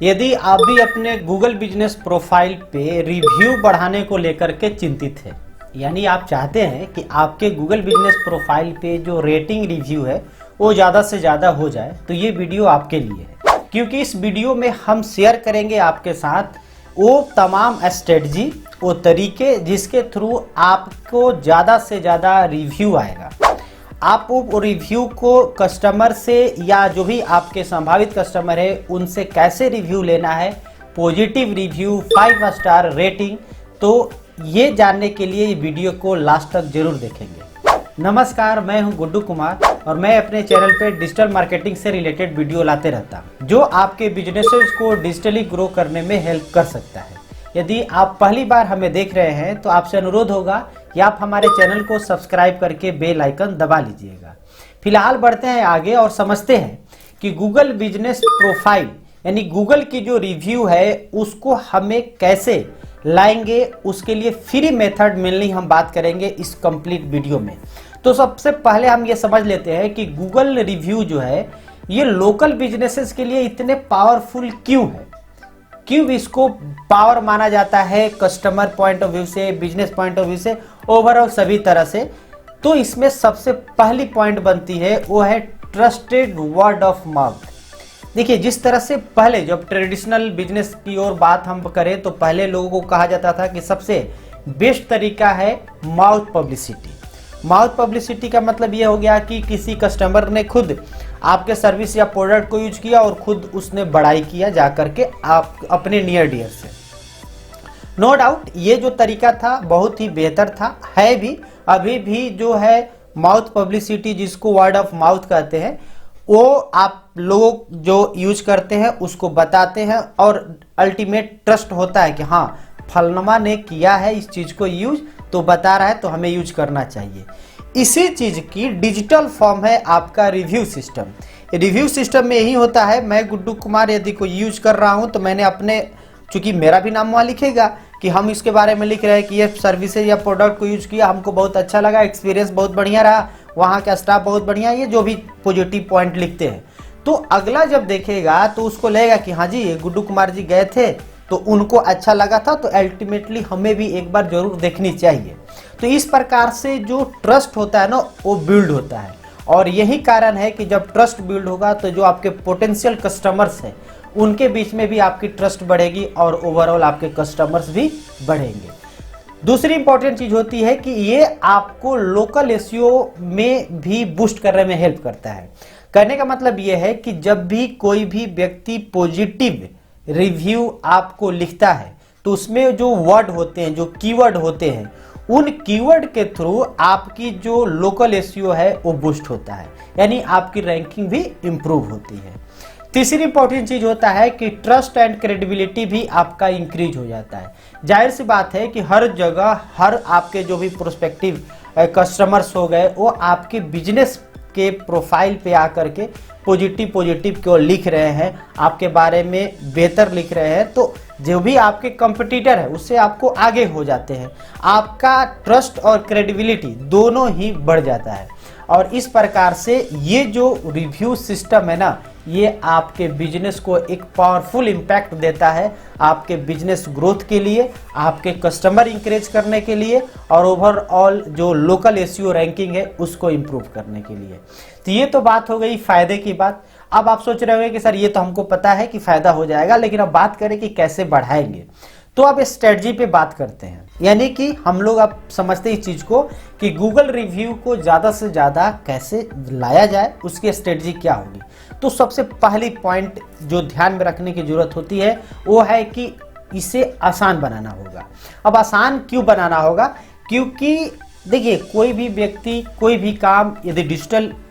यदि आप भी अपने गूगल बिजनेस प्रोफाइल पे रिव्यू बढ़ाने को लेकर के चिंतित हैं, यानी आप चाहते हैं कि आपके गूगल बिजनेस प्रोफाइल पे जो रेटिंग रिव्यू है वो ज़्यादा से ज़्यादा हो जाए, तो ये वीडियो आपके लिए है। क्योंकि इस वीडियो में हम शेयर करेंगे आपके साथ वो तमाम स्ट्रेटजी, वो तरीके जिसके थ्रू आपको ज़्यादा से ज़्यादा रिव्यू आएगा। आप वो रिव्यू को कस्टमर से या जो भी आपके संभावित कस्टमर है उनसे कैसे रिव्यू लेना है, पॉजिटिव रिव्यू, 5 स्टार रेटिंग, तो ये जानने के लिए ये वीडियो को लास्ट तक जरूर देखेंगे। नमस्कार, मैं हूं गुड्डू कुमार और मैं अपने चैनल पे डिजिटल मार्केटिंग से रिलेटेड वीडियो लाते रहता हूं जो आपके बिजनेसेस को डिजिटली ग्रो करने में हेल्प कर सकता है। यदि आप पहली बार हमें देख रहे हैं तो आपसे अनुरोध होगा कि आप हमारे चैनल को सब्सक्राइब करके बेल आइकन दबा लीजिएगा। फिलहाल बढ़ते हैं आगे और समझते हैं कि गूगल बिजनेस प्रोफाइल यानी गूगल की जो रिव्यू है उसको हमें कैसे लाएंगे, उसके लिए फ्री मेथड मेनली हम बात करेंगे इस कंप्लीट वीडियो में। तो सबसे पहले हम ये समझ लेते हैं कि गूगल रिव्यू जो है ये लोकल बिजनेसेस के लिए इतने पावरफुल क्यों है, क्यों इसको पावर माना जाता है कस्टमर पॉइंट ऑफ व्यू से, बिजनेस पॉइंट ऑफ व्यू से, ओवरऑल सभी तरह से। तो इसमें सबसे पहली पॉइंट बनती है वो है ट्रस्टेड वर्ड ऑफ माउथ। देखिए, जिस तरह से पहले जब ट्रेडिशनल बिजनेस की ओर बात हम करें तो पहले लोगों को कहा जाता था कि सबसे बेस्ट तरीका है माउथ पब्लिसिटी। माउथ पब्लिसिटी का मतलब ये हो गया कि किसी कस्टमर ने खुद आपके सर्विस या प्रोडक्ट को यूज किया और खुद उसने बड़ाई किया जाकर के आप अपने नियर डियर से। नो डाउट ये जो तरीका था बहुत ही बेहतर था, है भी, अभी भी जो है माउथ पब्लिसिटी जिसको वर्ड ऑफ माउथ कहते हैं वो आप लोग जो यूज करते हैं उसको बताते हैं और अल्टीमेट ट्रस्ट होता है कि हाँ फलनमा ने किया है इस चीज को यूज, तो बता रहा है तो हमें यूज करना चाहिए। इसी चीज की डिजिटल फॉर्म है आपका रिव्यू सिस्टम। रिव्यू सिस्टम में यही होता है, मैं गुड्डू कुमार यदि कोई यूज कर रहा हूं तो मैंने अपने, चूंकि मेरा भी नाम वहां लिखेगा कि हम इसके बारे में लिख रहे हैं कि ये सर्विसेज या प्रोडक्ट को यूज किया, हमको बहुत अच्छा लगा, एक्सपीरियंस बहुत बढ़िया रहा, वहाँ का स्टाफ बहुत बढ़िया, ये जो भी पॉजिटिव पॉइंट लिखते हैं, तो अगला जब देखेगा तो उसको लगेगा कि हाँ जी ये गुड्डू कुमार जी गए थे तो उनको अच्छा लगा था, तो अल्टीमेटली हमें भी एक बार जरूर देखनी चाहिए। तो इस प्रकार से जो ट्रस्ट होता है ना वो बिल्ड होता है, और यही कारण है कि जब ट्रस्ट बिल्ड होगा तो जो आपके पोटेंशियल कस्टमर्स हैं उनके बीच में भी आपकी ट्रस्ट बढ़ेगी और ओवरऑल आपके कस्टमर्स भी बढ़ेंगे। दूसरी इंपॉर्टेंट चीज होती है कि ये आपको लोकल एसईओ में भी बूस्ट करने में हेल्प करता है। कहने का मतलब ये है कि जब भी कोई भी व्यक्ति पॉजिटिव रिव्यू आपको लिखता है तो उसमें जो वर्ड होते हैं, जो कीवर्ड होते हैं, उन कीवर्ड के थ्रू आपकी जो लोकल एसईओ है वो बूस्ट होता है, यानी आपकी रैंकिंग भी इंप्रूव होती है। तीसरी इंपॉर्टेंट चीज होता है कि ट्रस्ट एंड क्रेडिबिलिटी भी आपका इंक्रीज हो जाता है। जाहिर सी बात है कि हर जगह हर आपके जो भी प्रोस्पेक्टिव कस्टमर्स हो गए वो आपके बिजनेस के प्रोफाइल पे आकर के पॉजिटिव क्यों लिख रहे हैं, आपके बारे में बेहतर लिख रहे हैं, तो जो भी आपके कंपटीटर है उससे आपको आगे हो जाते हैं, आपका ट्रस्ट और क्रेडिबिलिटी दोनों ही बढ़ जाता है। और इस प्रकार से ये जो रिव्यू सिस्टम है ना ये आपके बिजनेस को एक पावरफुल इम्पैक्ट देता है, आपके बिजनेस ग्रोथ के लिए, आपके कस्टमर इंकरेज करने के लिए और ओवरऑल जो लोकल एसईओ रैंकिंग है उसको इम्प्रूव करने के लिए। तो ये तो बात हो गई फायदे की बात। अब आप सोच रहे होंगे कि सर ये तो हमको पता है कि फायदा हो जाएगा, लेकिन अब बात करें कि कैसे बढ़ाएंगे। तो अब इस स्ट्रेटजी पे बात करते हैं, यानी कि हम लोग अब समझते हैं इस चीज को कि गूगल रिव्यू को ज्यादा से ज्यादा कैसे लाया जाए, उसकी स्ट्रेटजी क्या होगी। तो सबसे पहली पॉइंट जो ध्यान में रखने की जरूरत होती है वो है कि इसे आसान बनाना होगा। अब आसान क्यों बनाना होगा, क्योंकि देखिए कोई भी व्यक्ति कोई भी काम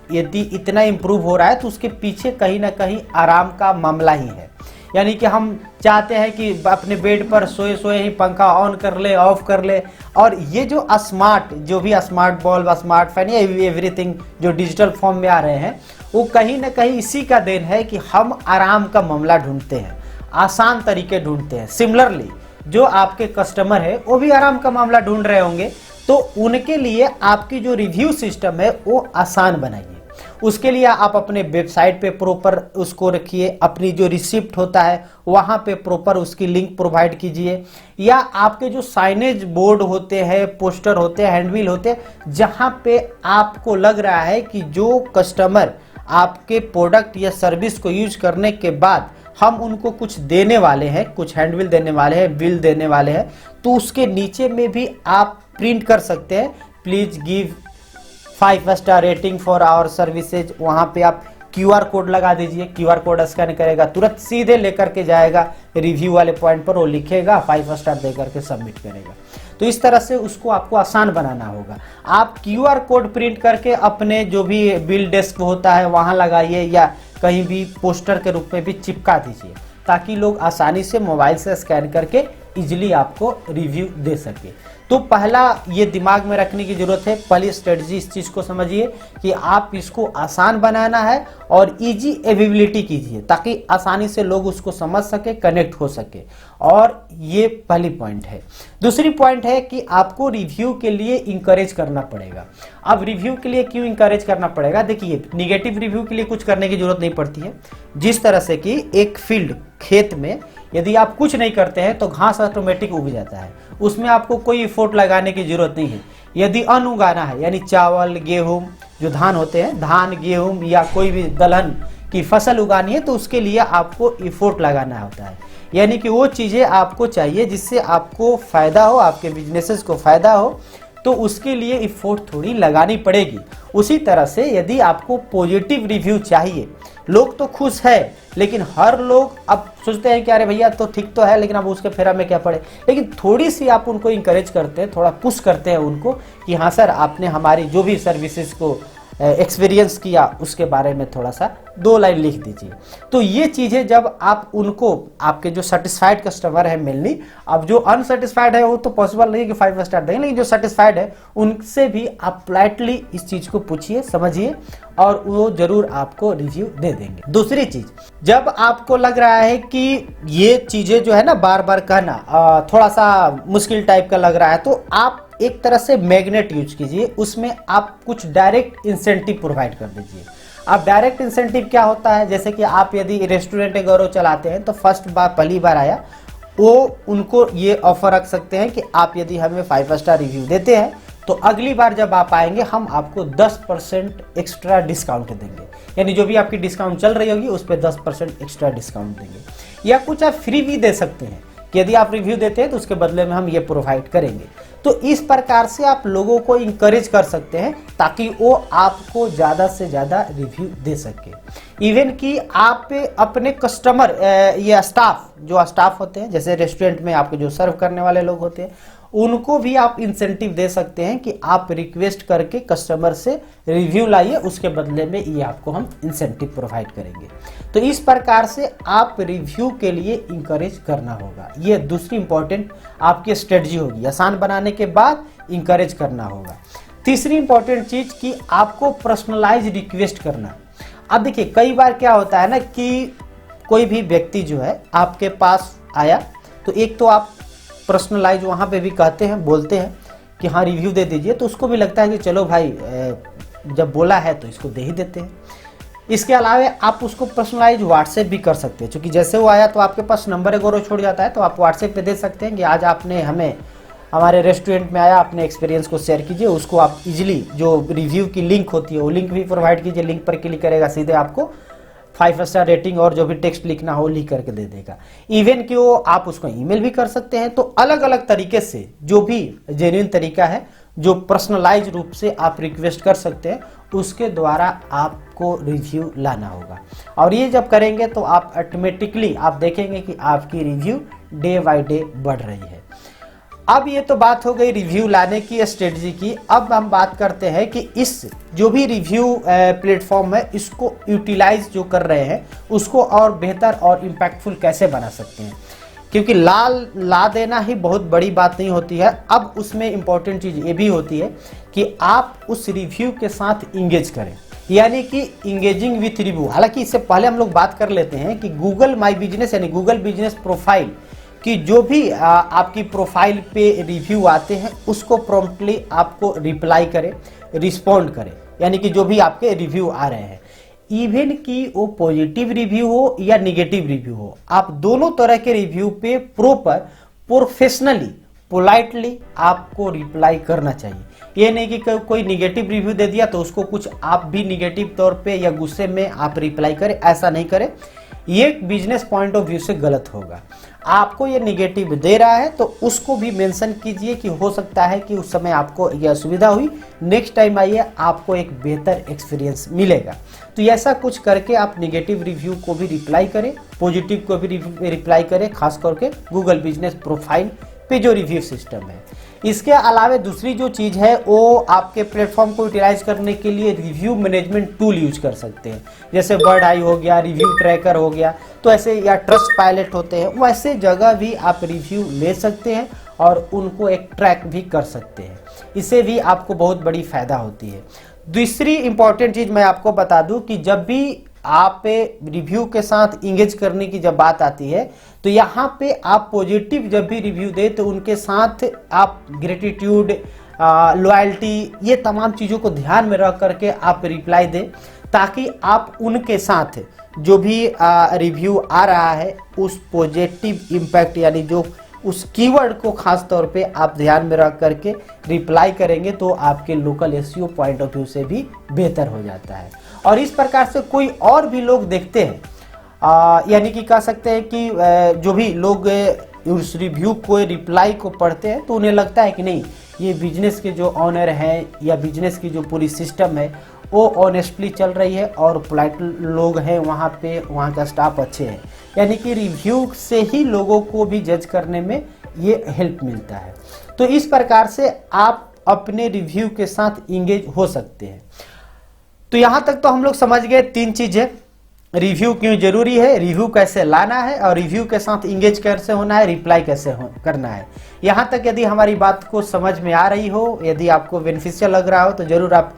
यदि इतना इम्प्रूव हो रहा है तो उसके पीछे कहीं ना कहीं आराम का मामला ही है। यानी कि हम चाहते हैं कि अपने बेड पर सोए सोए ही पंखा ऑन कर ले, ऑफ कर ले, और ये जो स्मार्ट बल्ब, स्मार्ट फैन, या एवरीथिंग जो डिजिटल फॉर्म में आ रहे हैं वो कहीं ना कहीं इसी का देन है कि हम आराम का मामला ढूंढते हैं, आसान तरीके ढूंढते हैं। सिमिलरली जो आपके कस्टमर है वो भी आराम का मामला ढूंढ रहे होंगे, तो उनके लिए आपकी जो रिव्यू सिस्टम है वो आसान बनाइए। उसके लिए आप अपने वेबसाइट पे प्रॉपर उसको रखिए, अपनी जो रिसिप्ट होता है वहां पे प्रॉपर उसकी लिंक प्रोवाइड कीजिए, या आपके जो साइनेज बोर्ड होते हैं, पोस्टर होते हैं, हैंडबिल होते हैं, जहां पे आपको लग रहा है कि जो कस्टमर आपके प्रोडक्ट या सर्विस को यूज करने के बाद हम उनको कुछ देने वाले हैं, कुछ हैंडबिल देने वाले हैं, बिल देने वाले हैं, तो उसके नीचे में भी आप प्रिंट कर सकते हैं, please give 5 star rating for our services. वहां पे आप QR कोड लगा दीजिए, QR कोड स्कैन करेगा, तुरंत सीधे लेकर के जाएगा रिव्यू वाले पॉइंट पर, वो लिखेगा 5 स्टार दे करके सबमिट करेगा। तो इस तरह से उसको आपको आसान बनाना होगा। आप QR कोड प्रिंट करके अपने जो भी बिल डेस्क होता है वहां लगाइए, या कहीं भी पोस्टर के रूप में भी चिपका दीजिए, ताकि लोग आसानी से मोबाइल से स्कैन करके इजीली आपको रिव्यू दे सके। तो पहला ये दिमाग में रखने की जरूरत है, पहली स्ट्रेटजी इस चीज को समझिए कि आप इसको आसान बनाना है और इजी अवेलेबिलिटी कीजिए, ताकि आसानी से लोग उसको समझ सके, कनेक्ट हो सके। और ये पहली पॉइंट है। दूसरी पॉइंट है कि आपको रिव्यू के लिए इंकरेज करना पड़ेगा। अब रिव्यू के लिए क्यों इंकरेज करना पड़ेगा? देखिए, निगेटिव रिव्यू के लिए कुछ करने की जरूरत नहीं पड़ती है। जिस तरह से कि एक फील्ड, खेत में यदि आप कुछ नहीं करते हैं तो घास ऑटोमेटिक उग जाता है, उसमें आपको कोई एफर्ट लगाने की जरूरत नहीं है। यदि अन्न उगाना है, यानी चावल, गेहूं, जो धान होते हैं, धान, गेहूं या कोई भी दलहन की फसल उगानी है, तो उसके लिए आपको एफर्ट लगाना होता है। यानी कि वो चीजें आपको चाहिए जिससे आपको फायदा हो, आपके बिजनेसेस को फायदा हो, तो उसके लिए एफर्ट थोड़ी लगानी पड़ेगी। उसी तरह से यदि आपको पॉजिटिव रिव्यू चाहिए, लोग तो खुश है, लेकिन हर लोग अब सोचते हैं कि अरे भैया तो ठीक तो है, लेकिन अब उसके फेरा में क्या पड़े। लेकिन थोड़ी सी आप उनको इंकरेज करते हैं, थोड़ा पुश करते हैं उनको कि हाँ सर, आपने हमारी जो भी सर्विसेज को एक्सपीरियंस किया उसके बारे में थोड़ा सा 2 लाइन लिख दीजिए। तो ये चीजें जब आप उनको, आपके जो सेटिस्फाइड कस्टमर है मेनली, अब जो अनसेटिस्फाइड है वो तो पॉसिबल नहीं है कि 5 स्टार देंगे, लेकिन जो सेटिस्फाइड है उनसे भी आप पोलाइटली इस चीज को पूछिए, समझिए, और वो जरूर आपको रिव्यू दे देंगे। दूसरी चीज, जब आपको लग रहा है कि ये चीजें जो है ना बार बार कहना थोड़ा सा मुश्किल टाइप का लग रहा है, तो आप एक तरह से मैग्नेट यूज कीजिए, उसमें आप कुछ डायरेक्ट इंसेंटिव प्रोवाइड कर दीजिए। अब डायरेक्ट इंसेंटिव क्या होता है? जैसे कि आप यदि रेस्टोरेंट गौरव चलाते हैं, तो फर्स्ट बार पहली बार आया, वो उनको ये ऑफर रख सकते हैं कि आप यदि हमें 5 स्टार रिव्यू देते हैं तो अगली बार जब आप आएंगे हम आपको 10% एक्स्ट्रा डिस्काउंट देंगे। यानी जो भी आपकी डिस्काउंट चल रही होगी उस पर 10% एक्स्ट्रा डिस्काउंट देंगे। या कुछ आप फ्री भी दे सकते हैं कि यदि आप रिव्यू देते हैं तो उसके बदले में हम ये प्रोवाइड करेंगे। तो इस प्रकार से आप लोगों को इंकरेज कर सकते हैं ताकि वो आपको ज़्यादा से ज़्यादा रिव्यू दे सके। इवन कि आप अपने कस्टमर या स्टाफ, जो स्टाफ होते हैं, जैसे रेस्टोरेंट में आपके जो सर्व करने वाले लोग होते हैं, उनको भी आप इंसेंटिव दे सकते हैं कि आप रिक्वेस्ट करके कस्टमर से रिव्यू लाइए, उसके बदले में ये आपको हम इंसेंटिव प्रोवाइड करेंगे। तो इस प्रकार से आप रिव्यू के लिए इंकरेज करना होगा। ये दूसरी इंपॉर्टेंट आपकी स्ट्रेटजी होगी, आसान बनाने के बाद इंकरेज करना होगा। तीसरी इंपॉर्टेंट चीज कि आपको पर्सनलाइज रिक्वेस्ट करना। अब देखिए, कई बार क्या होता है ना कि कोई भी व्यक्ति जो है आपके पास आया, तो एक तो आप पर्सनलाइज वहाँ पे भी कहते हैं, बोलते हैं कि हाँ रिव्यू दे दीजिए, तो उसको भी लगता है कि चलो भाई जब बोला है तो इसको दे ही देते हैं। इसके अलावा आप उसको पर्सनलाइज व्हाट्सएप भी कर सकते हैं, क्योंकि जैसे वो आया तो आपके पास नंबर गौरव छोड़ जाता है, तो आप व्हाट्सएप पे दे सकते हैं कि आज आपने हमारे रेस्टोरेंट में आया, अपने एक्सपीरियंस को शेयर कीजिए। उसको आप इजीली जो रिव्यू की लिंक होती है वो लिंक भी प्रोवाइड कीजिए, लिंक पर क्लिक करेगा, सीधे आपको 5 स्टार रेटिंग और जो भी टेक्स्ट लिखना हो लिख करके दे देगा। इवन कि वो आप उसको ईमेल भी कर सकते हैं। तो अलग अलग तरीके से जो भी जेन्युइन तरीका है, जो पर्सनलाइज रूप से आप रिक्वेस्ट कर सकते हैं, उसके द्वारा आपको रिव्यू लाना होगा। और ये जब करेंगे तो आप ऑटोमेटिकली आप देखेंगे कि आपकी रिव्यू डे बाय डे बढ़ रही है। अब ये तो बात हो गई रिव्यू लाने की स्ट्रेटजी की। अब हम बात करते हैं कि इस जो भी रिव्यू प्लेटफॉर्म है, इसको यूटिलाइज जो कर रहे हैं उसको और बेहतर और इम्पैक्टफुल कैसे बना सकते हैं, क्योंकि ला देना ही बहुत बड़ी बात नहीं होती है। अब उसमें इम्पोर्टेंट चीज़ ये भी होती है कि आप उस रिव्यू के साथ इंगेज करें, यानी कि इंगेजिंग विथ रिव्यू। हालांकि इससे पहले हम लोग बात कर लेते हैं कि गूगल माई बिजनेस यानी गूगल बिजनेस प्रोफाइल कि जो भी आपकी प्रोफाइल पे रिव्यू आते हैं उसको प्रॉम्प्टली आपको रिप्लाई करें, रिस्पॉन्ड करें। यानी कि जो भी आपके रिव्यू आ रहे हैं, इवन कि वो पॉजिटिव रिव्यू हो या निगेटिव रिव्यू हो, आप दोनों तरह के रिव्यू पे प्रॉपर प्रोफेशनली पोलाइटली आपको रिप्लाई करना चाहिए। ये नहीं कि कोई निगेटिव रिव्यू दे दिया तो उसको कुछ आप भी निगेटिव तौर पे या गुस्से में आप रिप्लाई करें, ऐसा नहीं करें। ये बिजनेस पॉइंट ऑफ व्यू से गलत होगा। आपको ये निगेटिव दे रहा है तो उसको भी मेंशन कीजिए कि हो सकता है कि उस समय आपको यह सुविधा हुई, नेक्स्ट टाइम आइए आपको एक बेहतर एक्सपीरियंस मिलेगा। तो ऐसा कुछ करके आप निगेटिव रिव्यू को भी रिप्लाई करें, पॉजिटिव को भी रिप्लाई करें, खास करके गूगल बिजनेस प्रोफाइल पे जो रिव्यू सिस्टम है। इसके अलावा दूसरी जो चीज़ है वो आपके प्लेटफॉर्म को यूटिलाइज करने के लिए रिव्यू मैनेजमेंट टूल यूज कर सकते हैं, जैसे बर्ड आई हो गया, रिव्यू ट्रैकर हो गया, तो ऐसे या ट्रस्ट पायलट होते हैं, वैसे जगह भी आप रिव्यू ले सकते हैं और उनको एक ट्रैक भी कर सकते हैं। इससे भी आपको बहुत बड़ी फायदा होती है। दूसरी इंपॉर्टेंट चीज़ मैं आपको बता दूं कि जब भी आप रिव्यू के साथ इंगेज करने की जब बात आती है तो यहाँ पे आप पॉजिटिव जब भी रिव्यू दे तो उनके साथ आप ग्रेटिट्यूड, लॉयल्टी, ये तमाम चीज़ों को ध्यान में रख करके आप रिप्लाई दें, ताकि आप उनके साथ जो भी रिव्यू आ रहा है उस पॉजिटिव इम्पैक्ट यानी जो उस कीवर्ड को खास तौर पे आप ध्यान में रख करके रिप्लाई करेंगे तो आपके local SEO point of view से भी बेहतर हो जाता है। और इस प्रकार से कोई और भी लोग देखते हैं, यानी कि कह सकते हैं कि जो भी लोग उस रिव्यू को, रिप्लाई को पढ़ते हैं तो उन्हें लगता है कि नहीं, ये बिजनेस के जो ऑनर हैं या बिजनेस की जो पूरी सिस्टम है वो ऑनेस्टली चल रही है और पोलाइट लोग हैं वहाँ पे, वहाँ का स्टाफ अच्छे हैं। यानी कि रिव्यू से ही लोगों को भी जज करने में ये हेल्प मिलता है। तो इस प्रकार से आप अपने रिव्यू के साथ इंगेज हो सकते हैं। तो यहाँ तक तो हम लोग समझ गए 3 चीज़ें, रिव्यू क्यों जरूरी है, रिव्यू कैसे लाना है और रिव्यू के साथ इंगेज कैसे होना है, रिप्लाई कैसे करना है। यहाँ तक यदि हमारी बात को समझ में आ रही हो, यदि आपको बेनिफिशियल लग रहा हो तो जरूर आप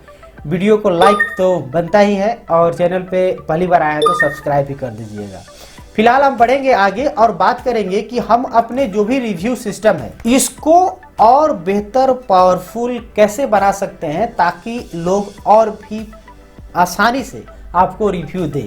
वीडियो को लाइक तो बनता ही है और चैनल पे पहली बार आए हैं तो सब्सक्राइब भी कर दीजिएगा। फिलहाल हम बढ़ेंगे आगे और बात करेंगे कि हम अपने जो भी रिव्यू सिस्टम है इसको और बेहतर पावरफुल कैसे बना सकते हैं ताकि लोग और भी आसानी से आपको रिव्यू दे।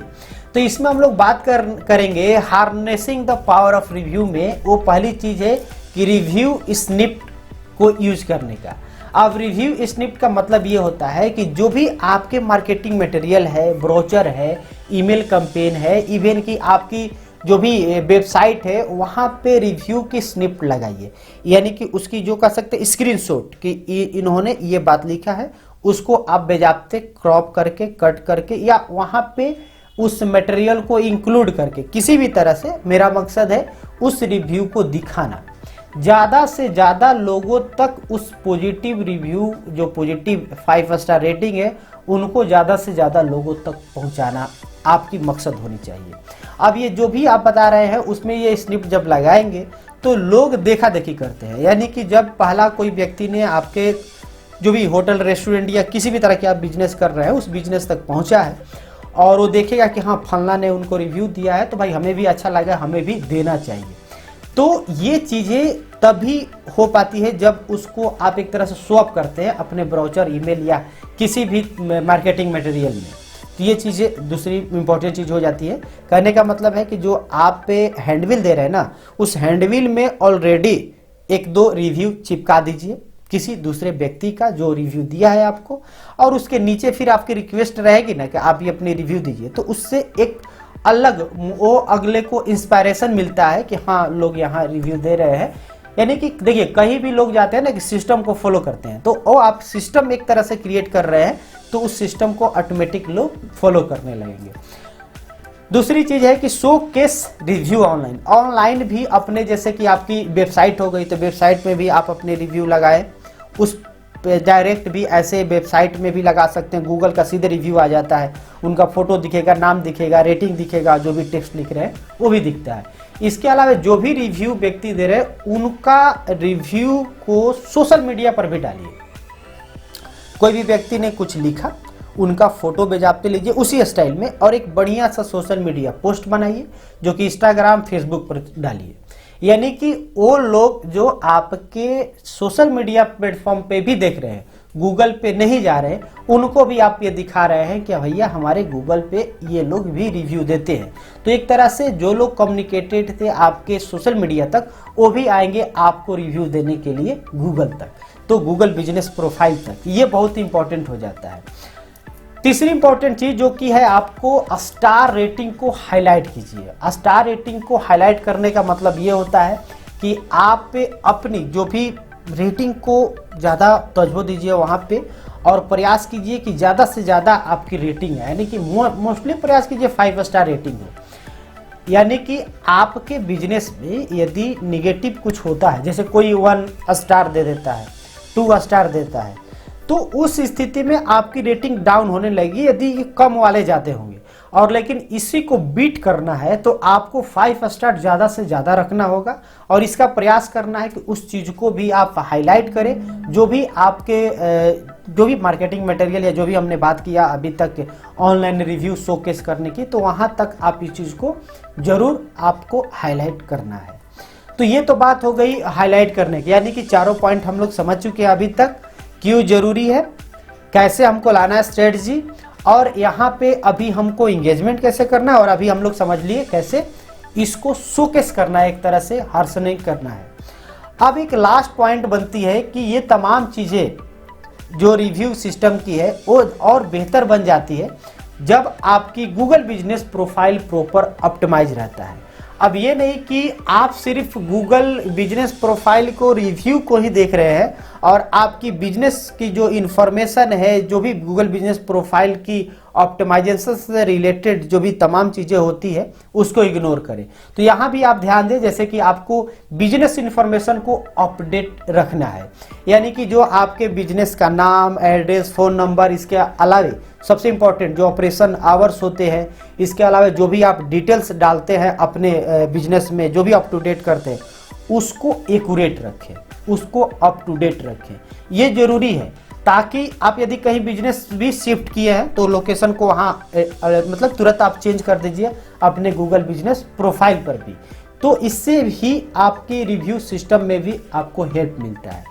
तो इसमें हम लोग बात करेंगे harnessing the power of review में। वो पहली चीज है कि रिव्यू स्निप्ट को यूज करने का। अब रिव्यू स्निप्ट का मतलब ये होता है कि जो भी आपके मार्केटिंग मटेरियल है, ब्रोचर है, ईमेल कैंपेन है, इवन की आपकी जो भी वेबसाइट है वहाँ पे रिव्यू की स्निप्ट लगाइए, यानी कि उसकी जो कह सकते हैं स्क्रीनशॉट कि इन्होंने ये बात लिखा है, उसको आप बेजाब्ते क्रॉप करके, कट करके या वहाँ पे उस मटेरियल को इंक्लूड करके किसी भी तरह से, मेरा मकसद है उस रिव्यू को दिखाना, ज़्यादा से ज़्यादा लोगों तक उस पॉजिटिव रिव्यू, जो पॉजिटिव 5 स्टार रेटिंग है, उनको ज़्यादा से ज़्यादा लोगों तक पहुंचाना आपकी मकसद होनी चाहिए। अब ये जो भी आप बता रहे हैं उसमें ये स्निप जब लगाएंगे तो लोग देखा देखी करते हैं, यानी कि जब पहला कोई व्यक्ति ने आपके जो भी होटल, रेस्टोरेंट या किसी भी तरह के आप बिजनेस कर रहे हैं उस बिजनेस तक पहुंचा है और वो देखेगा कि हाँ फलना ने उनको रिव्यू दिया है तो भाई हमें भी अच्छा लगा, हमें भी देना चाहिए। तो ये चीज़ें तभी हो पाती है जब उसको आप एक तरह से स्वैप करते हैं अपने ब्राउचर, ईमेल या किसी भी मार्केटिंग मटेरियल में। तो ये चीज़ें दूसरी इंपॉर्टेंट चीज़ हो जाती है। कहने का मतलब है कि जो आप पे हैंडविल दे रहे हैं ना, उस हैंडविल में ऑलरेडी 1-2 रिव्यू चिपका दीजिए किसी दूसरे व्यक्ति का जो रिव्यू दिया है आपको, और उसके नीचे फिर आपकी रिक्वेस्ट रहेगी ना कि आप ये अपनी रिव्यू दीजिए, तो उससे एक अलग वो अगले को इंस्पायरेशन मिलता है कि हाँ लोग यहाँ रिव्यू दे रहे हैं। यानी कि देखिए कहीं भी लोग जाते हैं ना कि सिस्टम को फॉलो करते हैं, तो वो आप सिस्टम एक तरह से क्रिएट कर रहे हैं तो उस सिस्टम को ऑटोमेटिक लोग फॉलो करने लगेंगे। दूसरी चीज है कि शो केस रिव्यू ऑनलाइन भी अपने, जैसे कि आपकी वेबसाइट हो गई तो वेबसाइट में भी आप अपने रिव्यू लगाएं, उस डायरेक्ट भी ऐसे वेबसाइट में भी लगा सकते हैं। गूगल का सीधे रिव्यू आ जाता है, उनका फोटो दिखेगा, नाम दिखेगा, रेटिंग दिखेगा, जो भी टेक्स्ट लिख रहे हैं वो भी दिखता है। इसके अलावा जो भी रिव्यू व्यक्ति दे रहे हैं उनका रिव्यू को सोशल मीडिया पर भी डालिए। कोई भी व्यक्ति ने कुछ लिखा, उनका फोटो बेजाब्ते लीजिए उसी स्टाइल में और एक बढ़िया सा सोशल मीडिया पोस्ट बनाइए जो कि इंस्टाग्राम, फेसबुक पर डालिए। यानी कि वो लोग जो आपके सोशल मीडिया प्लेटफॉर्म पे भी देख रहे हैं गूगल पे नहीं जा रहे उनको भी आप ये दिखा रहे हैं कि भैया हमारे गूगल पे ये लोग भी रिव्यू देते हैं। तो एक तरह से जो लोग कम्युनिकेटेड थे आपके सोशल मीडिया तक, वो भी आएंगे आपको रिव्यू देने के लिए गूगल तक, तो गूगल बिजनेस प्रोफाइल तक। ये बहुत इंपॉर्टेंट हो जाता है। तीसरी इंपॉर्टेंट चीज जो कि है, आपको स्टार रेटिंग को हाईलाइट कीजिए। स्टार रेटिंग को हाईलाइट करने का मतलब ये होता है कि आप अपनी जो भी रेटिंग को ज़्यादा तवज्जो दीजिए वहाँ पे, और प्रयास कीजिए कि ज़्यादा से ज़्यादा आपकी रेटिंग है, यानी कि मोस्टली प्रयास कीजिए 5 स्टार रेटिंग हो। यानी कि आपके बिजनेस में यदि निगेटिव कुछ होता है, जैसे कोई 1 स्टार दे देता है, 2 स्टार देता है, तो उस स्थिति में आपकी रेटिंग डाउन होने लगेगी यदि कम वाले जाते होंगे। और लेकिन इसी को बीट करना है तो आपको 5 स्टार ज़्यादा से ज़्यादा रखना होगा, और इसका प्रयास करना है कि उस चीज़ को भी आप हाईलाइट करें। जो भी आपके जो भी मार्केटिंग मटेरियल या जो भी हमने बात किया अभी तक ऑनलाइन रिव्यू शोकेस करने की, तो वहाँ तक आप इस चीज़ को ज़रूर आपको हाईलाइट करना है। तो ये तो बात हो गई हाईलाइट करने की, यानी कि चारों पॉइंट हम लोग समझ चुके हैं अभी तक। क्यों जरूरी है, कैसे हमको लाना है स्ट्रेटजी, और यहाँ पे अभी हमको इंगेजमेंट कैसे करना है, और अभी हम लोग समझ लिए कैसे इसको शोकेस करना है, एक तरह से हार्सनिंग करना है। अब एक लास्ट पॉइंट बनती है कि ये तमाम चीज़ें जो रिव्यू सिस्टम की है वो और बेहतर बन जाती है जब आपकी Google business profile proper optimize रहता है। अब ये नहीं कि आप सिर्फ गूगल बिजनेस प्रोफाइल को रिव्यू को ही देख रहे हैं और आपकी बिजनेस की जो इन्फॉर्मेशन है, जो भी गूगल बिजनेस प्रोफाइल की ऑप्टिमाइजेशन से रिलेटेड जो भी तमाम चीज़ें होती है उसको इग्नोर करें। तो यहाँ भी आप ध्यान दें, जैसे कि आपको बिजनेस इन्फॉर्मेशन को अपडेट रखना है, यानी कि जो आपके बिजनेस का नाम, एड्रेस, फ़ोन नंबर, इसके अलावे सबसे इम्पोर्टेंट जो ऑपरेशन आवर्स होते हैं, इसके अलावा जो भी आप डिटेल्स डालते हैं अपने बिजनेस में, जो भी अप टू डेट करते हैं, उसको एक्यूरेट रखें, उसको अप टू डेट रखें। ये जरूरी है ताकि आप यदि कहीं बिजनेस भी शिफ्ट किए हैं तो लोकेशन को वहाँ मतलब तुरंत आप चेंज कर दीजिए अपने गूगल बिजनेस प्रोफाइल पर भी। तो इससे भी आपके रिव्यू सिस्टम में भी आपको हेल्प मिलता है।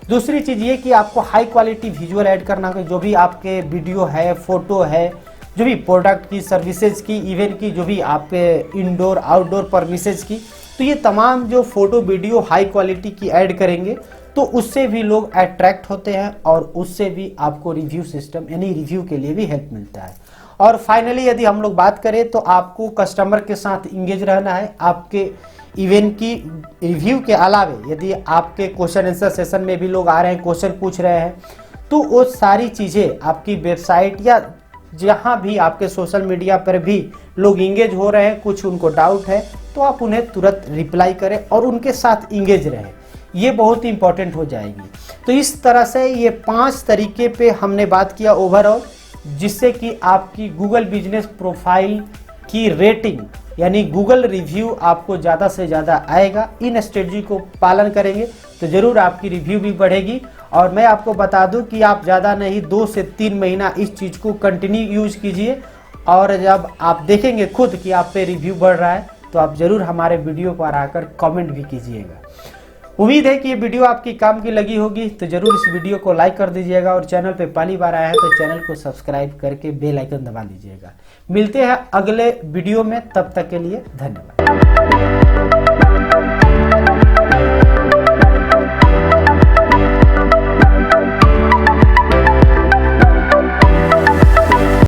दूसरी चीज़ ये कि आपको हाई क्वालिटी विजुअल ऐड करना है, जो भी आपके वीडियो है, फोटो है, जो भी प्रोडक्ट की, सर्विसेज की, इवेंट की, जो भी आपके इंडोर आउटडोर परमिसेज की, तो ये तमाम जो फोटो वीडियो हाई क्वालिटी की ऐड करेंगे तो उससे भी लोग अट्रैक्ट होते हैं और उससे भी आपको रिव्यू सिस्टम यानी रिव्यू के लिए भी हेल्प मिलता है। और फाइनली यदि हम लोग बात करें तो आपको कस्टमर के साथ इंगेज रहना है। आपके इवेंट की रिव्यू के अलावे यदि आपके क्वेश्चन आंसर सेशन में भी लोग आ रहे हैं, क्वेश्चन पूछ रहे हैं, तो वो सारी चीज़ें आपकी वेबसाइट या जहाँ भी आपके सोशल मीडिया पर भी लोग इंगेज हो रहे हैं, कुछ उनको डाउट है तो आप उन्हें तुरंत रिप्लाई करें और उनके साथ इंगेज रहें। ये बहुत इंपॉर्टेंट हो जाएगी। तो इस तरह से ये 5 तरीके पे हमने बात किया ओवरऑल, जिससे कि आपकी गूगल बिजनेस प्रोफाइल की रेटिंग यानी गूगल रिव्यू आपको ज़्यादा से ज़्यादा आएगा। इन स्ट्रेटजी को पालन करेंगे तो ज़रूर आपकी रिव्यू भी बढ़ेगी। और मैं आपको बता दूं कि आप ज़्यादा नहीं 2 से 3 महीना इस चीज़ को कंटिन्यू यूज कीजिए, और जब आप देखेंगे खुद कि आप पे रिव्यू बढ़ रहा है तो आप ज़रूर हमारे वीडियो पर आकर कमेंट भी कीजिएगा। उम्मीद है कि ये वीडियो आपकी काम की लगी होगी, तो जरूर इस वीडियो को लाइक कर दीजिएगा, और चैनल पे पहली बार आया है तो चैनल को सब्सक्राइब करके बेल आइकन दबा दीजिएगा। मिलते हैं अगले वीडियो में, तब तक के लिए धन्यवाद।